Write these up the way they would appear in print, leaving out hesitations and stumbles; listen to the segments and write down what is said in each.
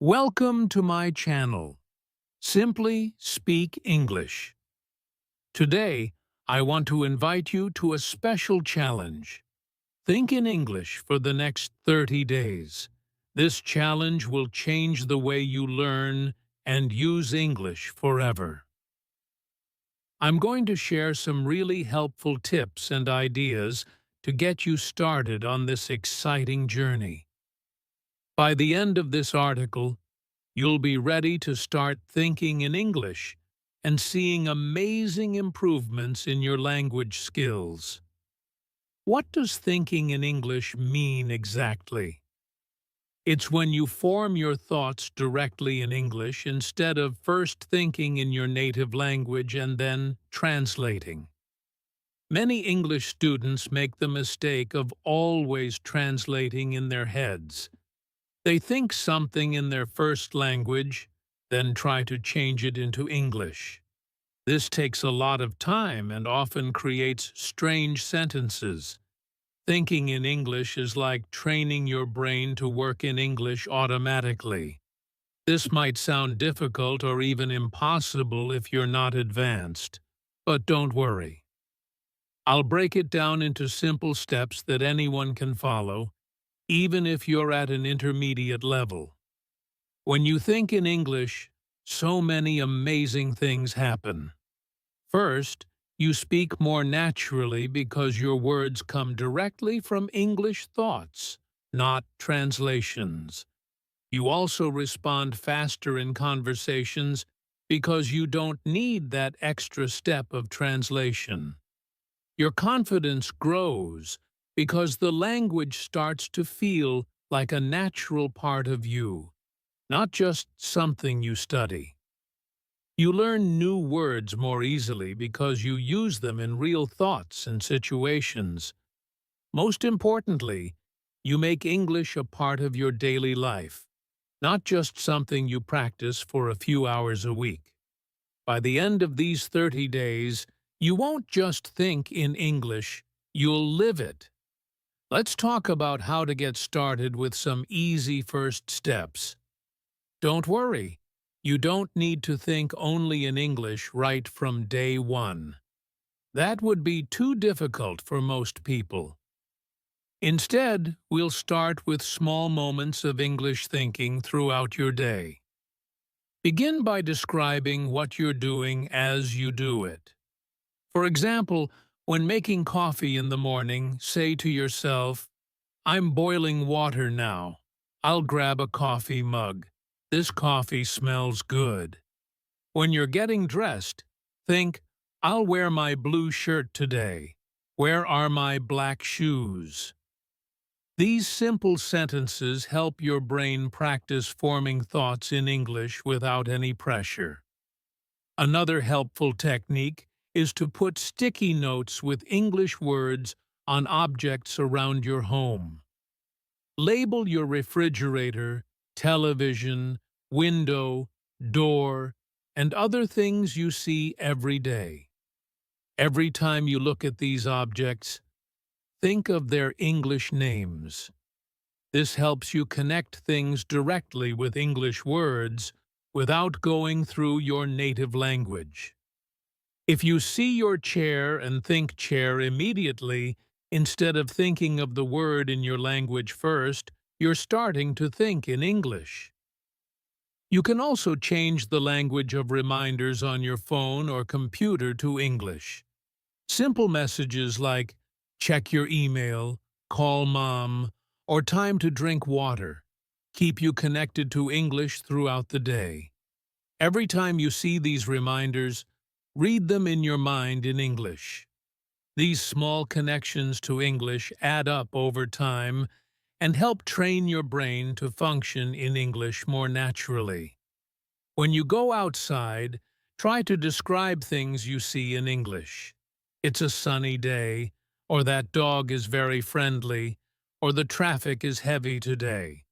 Welcome to my channel, Simply Speak English. Today, I want to invite you to a special challenge. Think in English for the next 30 days. This challenge will change the way you learn and use English forever. I'm going to share some really helpful tips and ideas to get you started on this exciting journey. By the end of this article, you'll be ready to start thinking in English and seeing amazing improvements in your language skills. What does thinking in English mean exactly? It's when you form your thoughts directly in English instead of first thinking in your native language and then translating. Many English students make the mistake of always translating in their heads. They think something in their first language, then try to change it into English. This takes a lot of time and often creates strange sentences. Thinking in English is like training your brain to work in English automatically. This might sound difficult or even impossible if you're not advanced, but don't worry. I'll break it down into simple steps that anyone can follow, even if you're at an intermediate level. When you think in English, so many amazing things happen. First, you speak more naturally because your words come directly from English thoughts, not translations. You also respond faster in conversations because you don't need that extra step of translation. Your confidence grows because the language starts to feel like a natural part of you, not just something you study. You learn new words more easily because you use them in real thoughts and situations. Most importantly, you make English a part of your daily life, not just something you practice for a few hours a week. By the end of these 30 days, you won't just think in English, you'll live it. Let's talk about how to get started with some easy first steps. Don't worry. You don't need to think only in English right from day one. That would be too difficult for most people. Instead, we'll start with small moments of English thinking throughout your day. Begin by describing what you're doing as you do it. For example, when making coffee in the morning, say to yourself, "I'm boiling water now. I'll grab a coffee mug. This coffee smells good." When you're getting dressed, think, "I'll wear my blue shirt today. Where are my black shoes?" These simple sentences help your brain practice forming thoughts in English without any pressure. Another helpful technique is to put sticky notes with English words on objects around your home. Label your refrigerator, television, window, door, and other things you see every day. Every time you look at these objects, think of their English names. This helps you connect things directly with English words without going through your native language. If you see your chair and think chair immediately, instead of thinking of the word in your language first, you're starting to think in English. You can also change the language of reminders on your phone or computer to English. Simple messages like, "Check your email," "Call mom," or "Time to drink water" keep you connected to English throughout the day. Every time you see these reminders, read them in your mind in English. These small connections to English add up over time and help train your brain to function in English more naturally. When you go outside, try to describe things you see in English. "It's a sunny day," or "That dog is very friendly," or "The traffic is heavy today."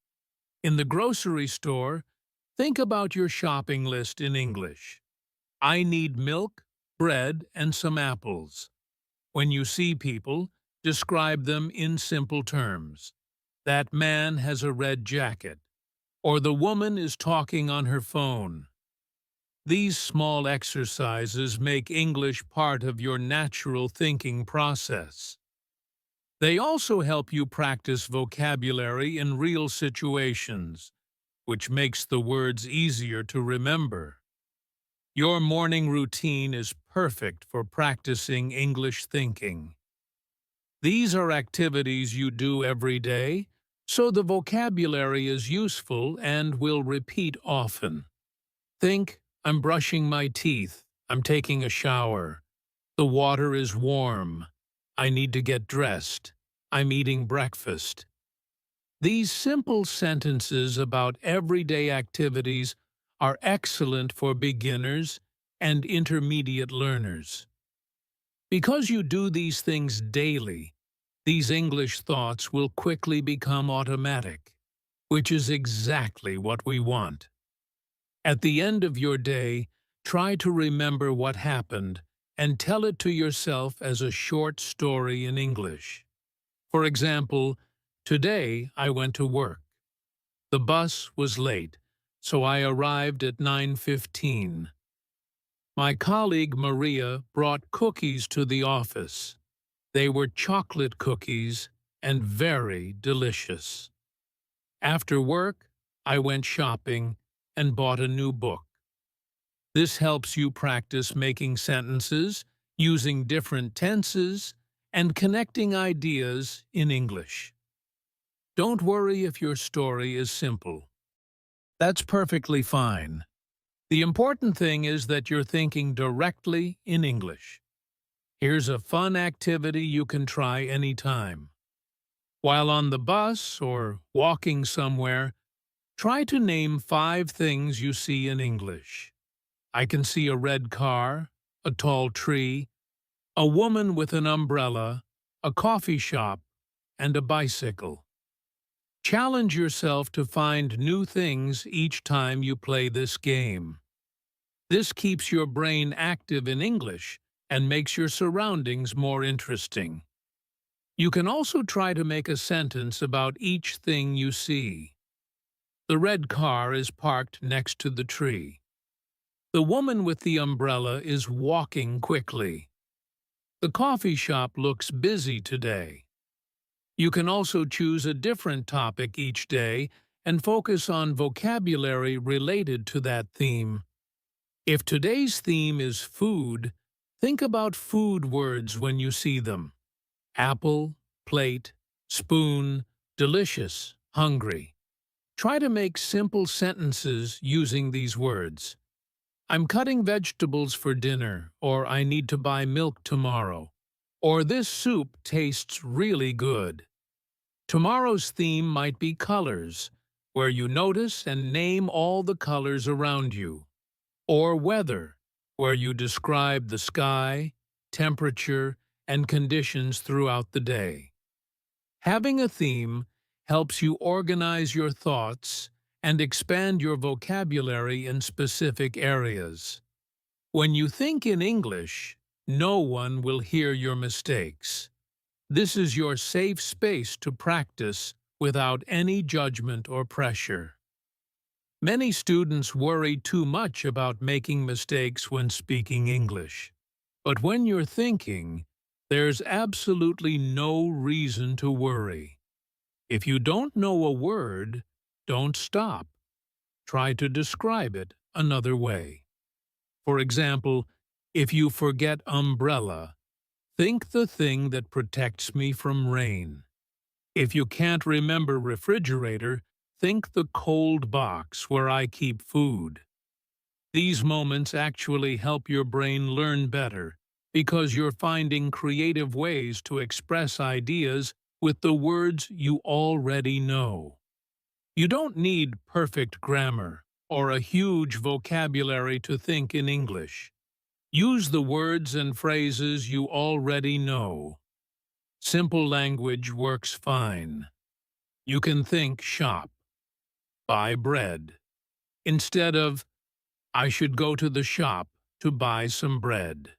In the grocery store, think about your shopping list in English. "I need milk, bread, and some apples." When you see people, describe them in simple terms. "That man has a red jacket," or the woman is talking on her phone. These small exercises make English part of your natural thinking process. They also help you practice vocabulary in real situations, which makes the words easier to remember. Your morning routine is perfect for practicing English thinking. These are activities you do every day, so the vocabulary is useful and will repeat often. Think, I'm brushing my teeth, I'm taking a shower, the water is warm, I need to get dressed, I'm eating breakfast. These simple sentences about everyday activities are excellent for beginners and intermediate learners. Because you do these things daily, these English thoughts will quickly become automatic, which is exactly what we want. At the end of your day, try to remember what happened and tell it to yourself as a short story in English. For example, today I went to work. The bus was late, so I arrived at 9:15. My colleague Maria brought cookies to the office. They were chocolate cookies and very delicious. After work, I went shopping and bought a new book. This helps you practice making sentences, using different tenses, and connecting ideas in English. Don't worry if your story is simple. That's perfectly fine. The important thing is that you're thinking directly in English. Here's a fun activity you can try anytime. While on the bus or walking somewhere, try to name 5 things you see in English. I can see a red car, a tall tree, a woman with an umbrella, a coffee shop, and a bicycle. Challenge yourself to find new things each time you play this game. This keeps your brain active in English and makes your surroundings more interesting. You can also try to make a sentence about each thing you see. The red car is parked next to the tree. The woman with the umbrella is walking quickly. The coffee shop looks busy today. You can also choose a different topic each day and focus on vocabulary related to that theme. If today's theme is food, think about food words when you see them. Apple, plate, spoon, delicious, hungry. Try to make simple sentences using these words. I'm cutting vegetables for dinner, or I need to buy milk tomorrow, or this soup tastes really good. Tomorrow's theme might be colors, where you notice and name all the colors around you, or weather, where you describe the sky, temperature, and conditions throughout the day. Having a theme helps you organize your thoughts and expand your vocabulary in specific areas. When you think in English, no one will hear your mistakes. This is your safe space to practice without any judgment or pressure. Many students worry too much about making mistakes when speaking English. But when you're thinking, there's absolutely no reason to worry. If you don't know a word, don't stop. Try to describe it another way. For example, if you forget umbrella, think the thing that protects me from rain. If you can't remember refrigerator, think the cold box where I keep food. These moments actually help your brain learn better because you're finding creative ways to express ideas with the words you already know. You don't need perfect grammar or a huge vocabulary to think in English. Use the words and phrases you already know. Simple language works fine. You can think shop, buy bread, instead of I should go to the shop to buy some bread.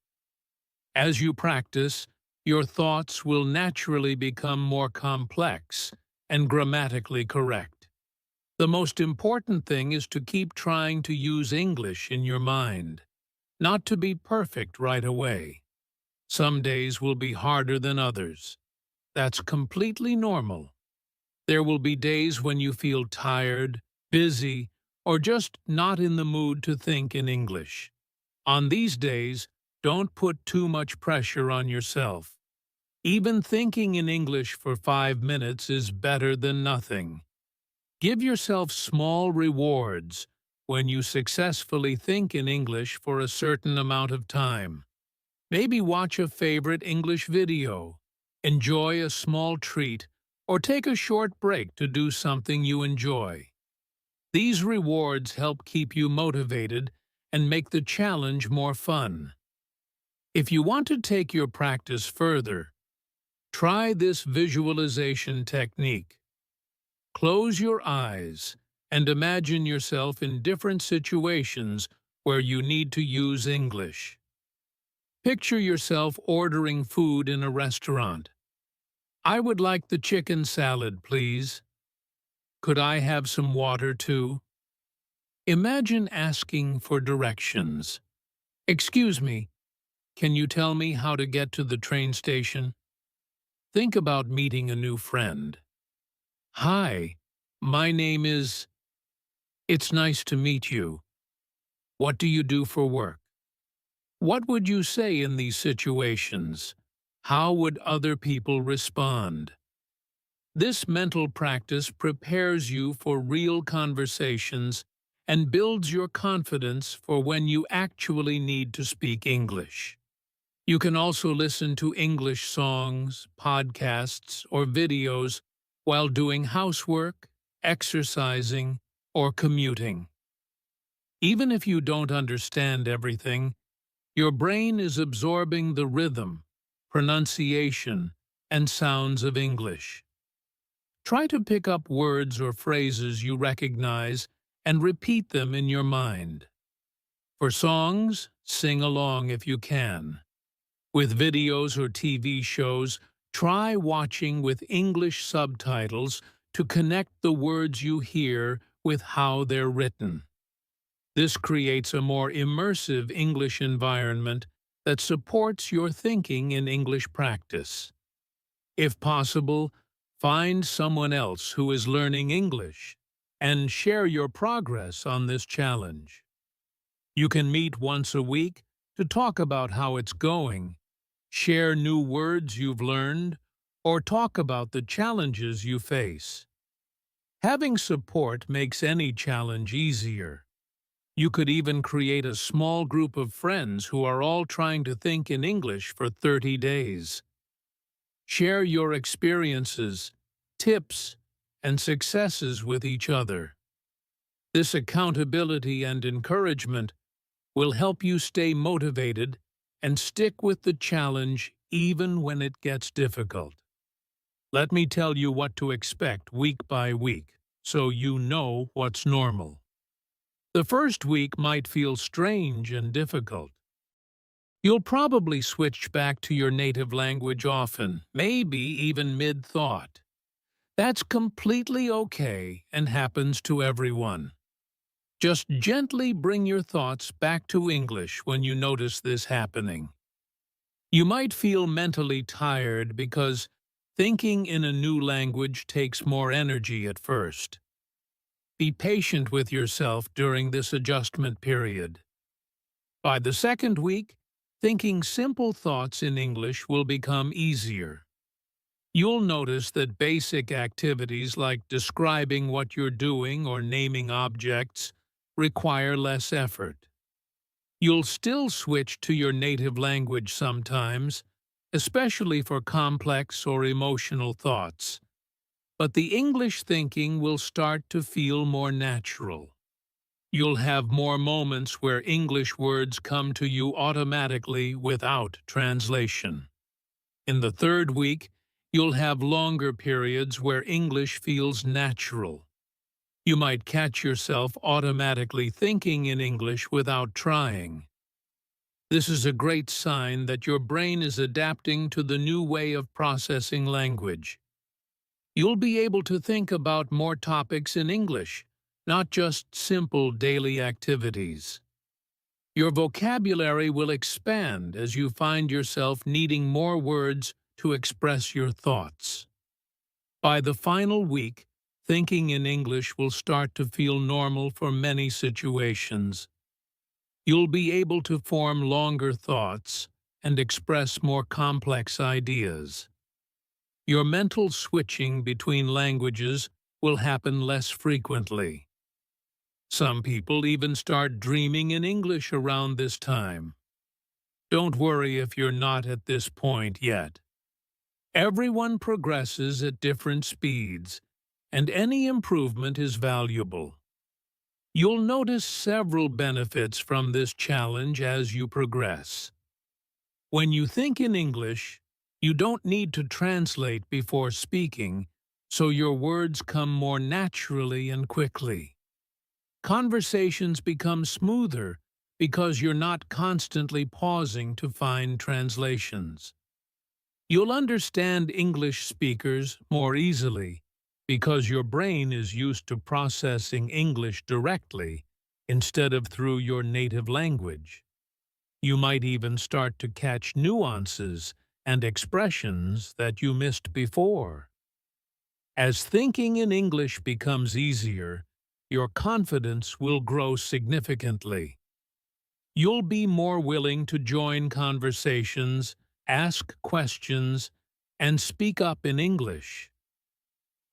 As you practice, your thoughts will naturally become more complex and grammatically correct. The most important thing is to keep trying to use English in your mind, not to be perfect right away. Some days will be harder than others. That's completely normal. There will be days when you feel tired, busy, or just not in the mood to think in English. On these days, don't put too much pressure on yourself. Even thinking in English for 5 minutes is better than nothing. Give yourself small rewards when you successfully think in English for a certain amount of time. Maybe watch a favorite English video, enjoy a small treat, or take a short break to do something you enjoy. These rewards help keep you motivated and make the challenge more fun. If you want to take your practice further, try this visualization technique. Close your eyes and imagine yourself in different situations where you need to use English. Picture yourself ordering food in a restaurant. I would like the chicken salad, please. Could I have some water too? Imagine asking for directions. Excuse me, can you tell me how to get to the train station? Think about meeting a new friend. Hi, my name is... It's nice to meet you. What do you do for work? What would you say in these situations? How would other people respond? This mental practice prepares you for real conversations and builds your confidence for when you actually need to speak English. You can also listen to English songs, podcasts, or videos while doing housework, exercising, or commuting. Even if you don't understand everything, your brain is absorbing the rhythm, pronunciation, and sounds of English. Try to pick up words or phrases you recognize and repeat them in your mind. For songs, sing along if you can. With videos or TV shows, try watching with English subtitles to connect the words you hear with how they're written. This creates a more immersive English environment that supports your thinking in English practice. If possible, find someone else who is learning English and share your progress on this challenge. You can meet once a week to talk about how it's going, share new words you've learned, or talk about the challenges you face. Having support makes any challenge easier. You could even create a small group of friends who are all trying to think in English for 30 days. Share your experiences, tips, and successes with each other. This accountability and encouragement will help you stay motivated and stick with the challenge even when it gets difficult. Let me tell you what to expect week by week, so you know what's normal. The first week might feel strange and difficult. You'll probably switch back to your native language often, maybe even mid-thought. That's completely okay and happens to everyone. Just gently bring your thoughts back to English when you notice this happening. You might feel mentally tired because thinking in a new language takes more energy at first. Be patient with yourself during this adjustment period. By the second week, thinking simple thoughts in English will become easier. You'll notice that basic activities like describing what you're doing or naming objects require less effort. You'll still switch to your native language sometimes, especially for complex or emotional thoughts. But the English thinking will start to feel more natural. You'll have more moments where English words come to you automatically without translation. In the third week, you'll have longer periods where English feels natural. You might catch yourself automatically thinking in English without trying. This is a great sign that your brain is adapting to the new way of processing language. You'll be able to think about more topics in English not just simple daily activities. Your vocabulary will expand as you find yourself needing more words to express your thoughts. By the final week, thinking in English will start to feel normal for many situations. You'll be able to form longer thoughts and express more complex ideas. Your mental switching between languages will happen less frequently. Some people even start dreaming in English around this time. Don't worry if you're not at this point yet. Everyone progresses at different speeds, and any improvement is valuable. You'll notice several benefits from this challenge as you progress. When you think in English, you don't need to translate before speaking, so your words come more naturally and quickly. Conversations become smoother because you're not constantly pausing to find translations. You'll understand English speakers more easily because your brain is used to processing English directly instead of through your native language. You might even start to catch nuances and expressions that you missed before. As thinking in English becomes easier, your confidence will grow significantly. You'll be more willing to join conversations, ask questions, and speak up in English.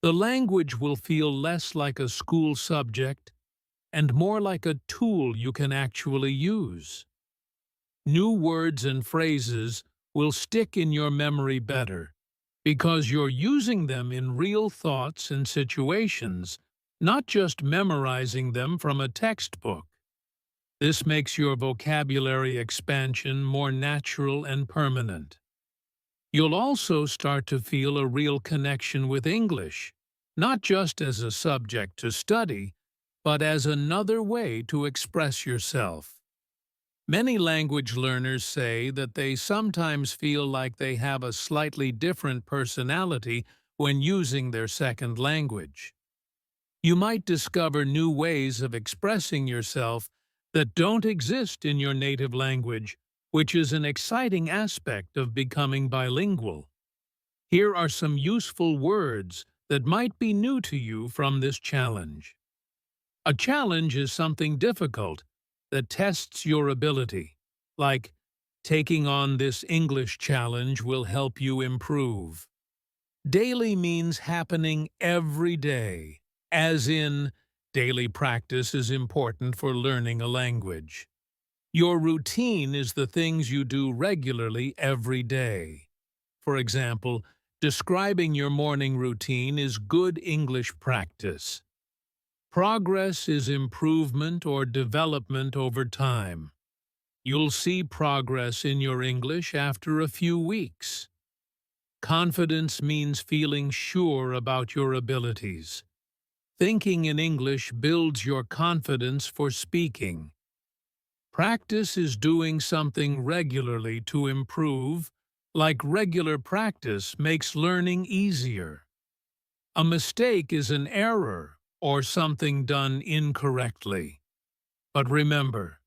The language will feel less like a school subject and more like a tool you can actually use. New words and phrases will stick in your memory better because you're using them in real thoughts and situations, not just memorizing them from a textbook. This makes your vocabulary expansion more natural and permanent. You'll also start to feel a real connection with English, not just as a subject to study, but as another way to express yourself. Many language learners say that they sometimes feel like they have a slightly different personality when using their second language. You might discover new ways of expressing yourself that don't exist in your native language, which is an exciting aspect of becoming bilingual. Here are some useful words that might be new to you from this challenge. A challenge is something difficult that tests your ability, like taking on this English challenge will help you improve. Daily means happening every day, as in, daily practice is important for learning a language. Your routine is the things you do regularly every day. For example, describing your morning routine is good English practice. Progress is improvement or development over time. You'll see progress in your English after a few weeks. Confidence means feeling sure about your abilities. Thinking in English builds your confidence for speaking. Practice is doing something regularly to improve, like regular practice makes learning easier. A mistake is an error or something done incorrectly. But remember,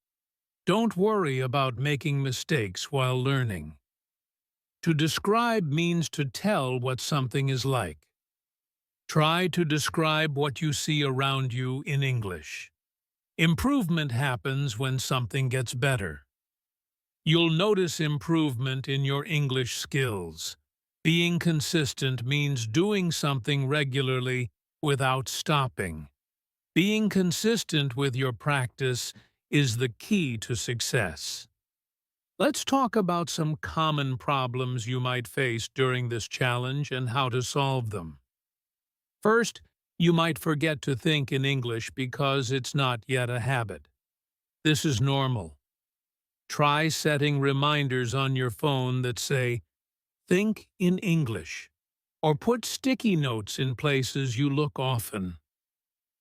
don't worry about making mistakes while learning. To describe means to tell what something is like. Try to describe what you see around you in English. Improvement happens when something gets better. You'll notice improvement in your English skills. Being consistent means doing something regularly without stopping. Being consistent with your practice is the key to success. Let's talk about some common problems you might face during this challenge and how to solve them. First, you might forget to think in English because it's not yet a habit. This is normal. Try setting reminders on your phone that say, "Think in English," or put sticky notes in places you look often.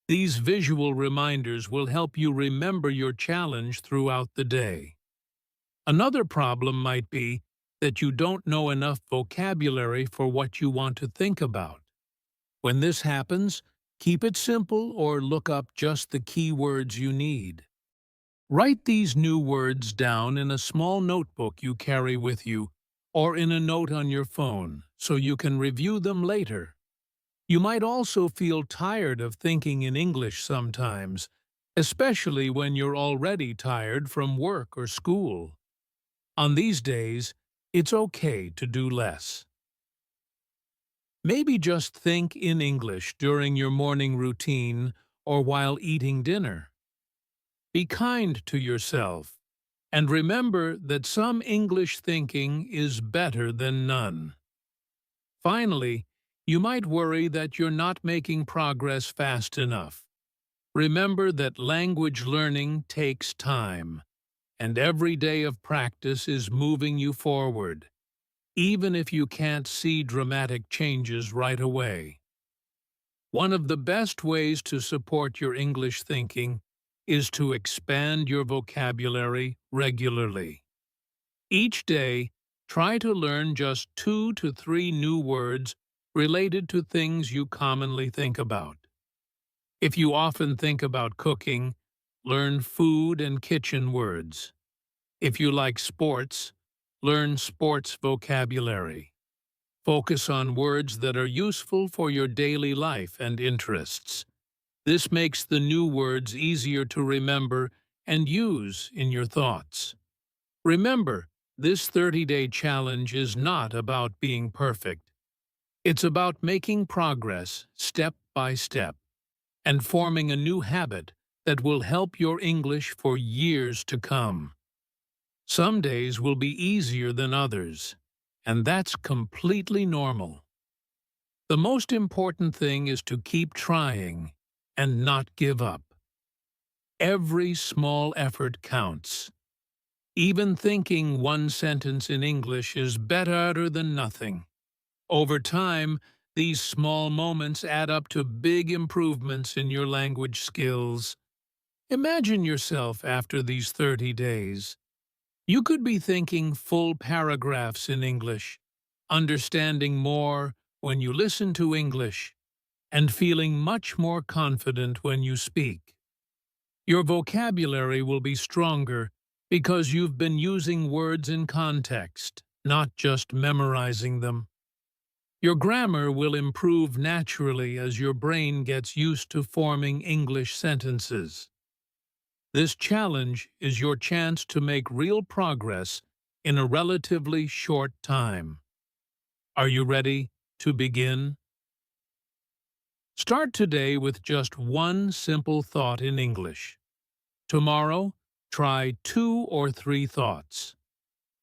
These visual reminders will help you remember your challenge throughout the day. Another problem might be that you don't know enough vocabulary for what you want to think about. When this happens, Keep it simple or look up just the key words you need. Write these new words down in a small notebook you carry with you or in a note on your phone so you can review them later. You might also feel tired of thinking in English sometimes, especially when you're already tired from work or school. On these days, it's okay to do less. Maybe just think in English during your morning routine or while eating dinner. Be kind to yourself, and remember that some English thinking is better than none. Finally, you might worry that you're not making progress fast enough. Remember that language learning takes time, and every day of practice is moving you forward, even if you can't see dramatic changes right away. One of the best ways to support your English thinking is to expand your vocabulary regularly. Each day, try to learn just 2 to 3 new words related to things you commonly think about. If you often think about cooking, learn food and kitchen words. If you like sports, learn sports vocabulary. Focus on words that are useful for your daily life and interests. This makes the new words easier to remember and use in your thoughts. Remember, this 30-day challenge is not about being perfect. It's about making progress step by step and forming a new habit that will help your English for years to come. Some days will be easier than others, and that's completely normal. The most important thing is to keep trying and not give up. Every small effort counts. Even thinking one sentence in English is better than nothing. Over time, these small moments add up to big improvements in your language skills. Imagine yourself after these 30 days. You could be thinking full paragraphs in English, understanding more when you listen to English, and feeling much more confident when you speak. Your vocabulary will be stronger because you've been using words in context, not just memorizing them. Your grammar will improve naturally as your brain gets used to forming English sentences. This challenge is your chance to make real progress in a relatively short time. Are you ready to begin? Start today with just one simple thought in English. Tomorrow, try 2 or 3 thoughts.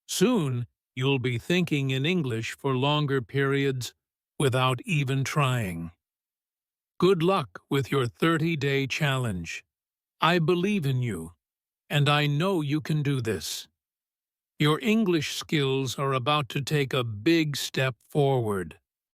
Soon, you'll be thinking in English for longer periods without even trying. Good luck with your 30-day challenge. I believe in you, and I know you can do this. Your English skills are about to take a big step forward.